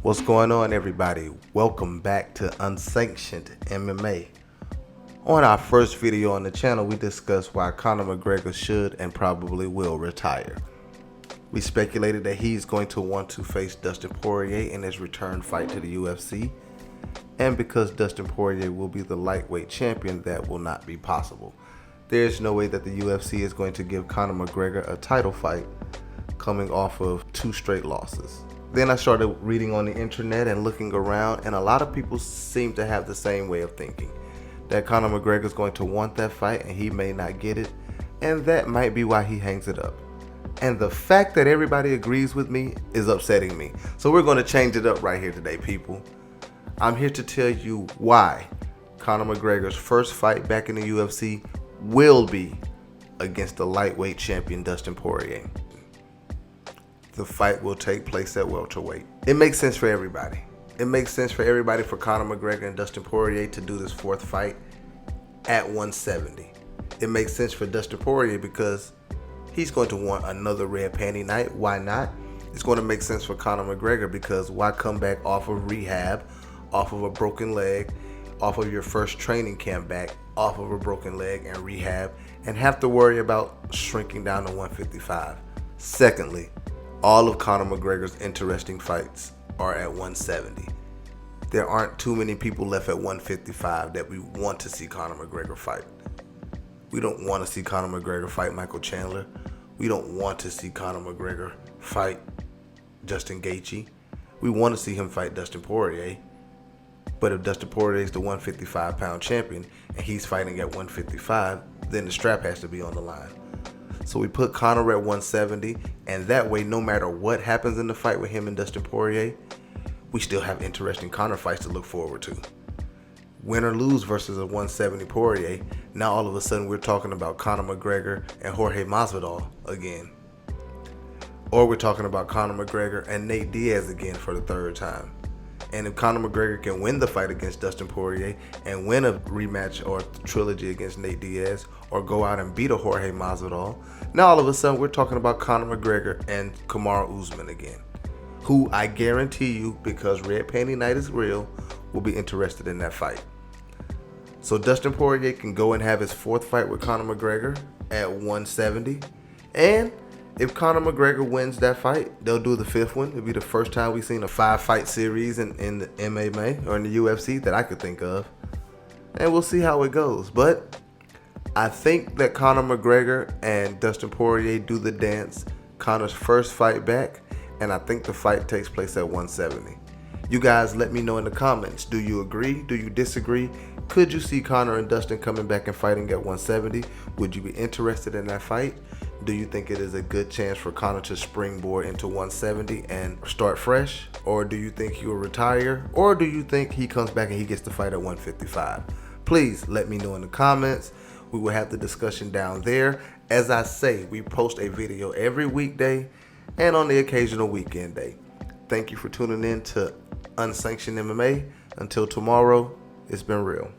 What's going on, everybody? Welcome back to Unsanctioned MMA. On our first video on the channel, we discussed why Conor McGregor should and probably will retire. We speculated that he's going to want to face Dustin Poirier in his return fight to the UFC, and because Dustin Poirier will be the lightweight champion, that will not be possible. There's no way that the UFC is going to give Conor McGregor a title fight coming off of 2 straight losses. Then I started reading on the internet and looking around, and a lot of people seem to have the same way of thinking, that Conor McGregor is going to want that fight and he may not get it, and that might be why he hangs it up. And the fact that everybody agrees with me is upsetting me. So we're going to change it up right here today, people. I'm here to tell you why Conor McGregor's first fight back in the UFC will be against the lightweight champion Dustin Poirier. The fight will take place at welterweight. It makes sense for everybody. It makes sense for everybody for Conor McGregor and Dustin Poirier to do this 4th fight at 170. It makes sense for Dustin Poirier because he's going to want another red panty night. Why not? It's going to make sense for Conor McGregor because why come back off of rehab, off of a broken leg, off of your first training camp back, off of a broken leg and rehab, and have to worry about shrinking down to 155. Secondly, all of Conor McGregor's interesting fights are at 170. There aren't too many people left at 155 that we want to see Conor McGregor fight. We don't want to see Conor McGregor fight Michael Chandler. We don't want to see Conor McGregor fight Justin Gaethje. We want to see him fight Dustin Poirier. But if Dustin Poirier is the 155-pound champion and he's fighting at 155, then the strap has to be on the line. So we put Conor at 170, and that way, no matter what happens in the fight with him and Dustin Poirier, we still have interesting Conor fights to look forward to. Win or lose versus a 170 Poirier, now all of a sudden we're talking about Conor McGregor and Jorge Masvidal again. Or we're talking about Conor McGregor and Nate Diaz again for the 3rd time. And if Conor McGregor can win the fight against Dustin Poirier and win a rematch or trilogy against Nate Diaz, or go out and beat a Jorge Masvidal, now all of a sudden we're talking about Conor McGregor and Kamaru Usman again, who I guarantee you, because Red Panty Night is real, will be interested in that fight. So Dustin Poirier can go and have his 4th fight with Conor McGregor at 170, and if Conor McGregor wins that fight, they'll do the 5th one. It'll be the first time we've seen a 5-fight series in the MMA or in the UFC that I could think of. And we'll see how it goes. But I think that Conor McGregor and Dustin Poirier do the dance Conor's first fight back, and I think the fight takes place at 170. You guys let me know in the comments. Do you agree? Do you disagree? Could you see Conor and Dustin coming back and fighting at 170? Would you be interested in that fight? Do you think it is a good chance for Conor to springboard into 170 and start fresh? Or do you think he will retire? Or do you think he comes back and he gets to fight at 155? Please let me know in the comments. We will have the discussion down there. As I say, we post a video every weekday and on the occasional weekend day. Thank you for tuning in to Unsanctioned MMA. Until tomorrow, it's been real.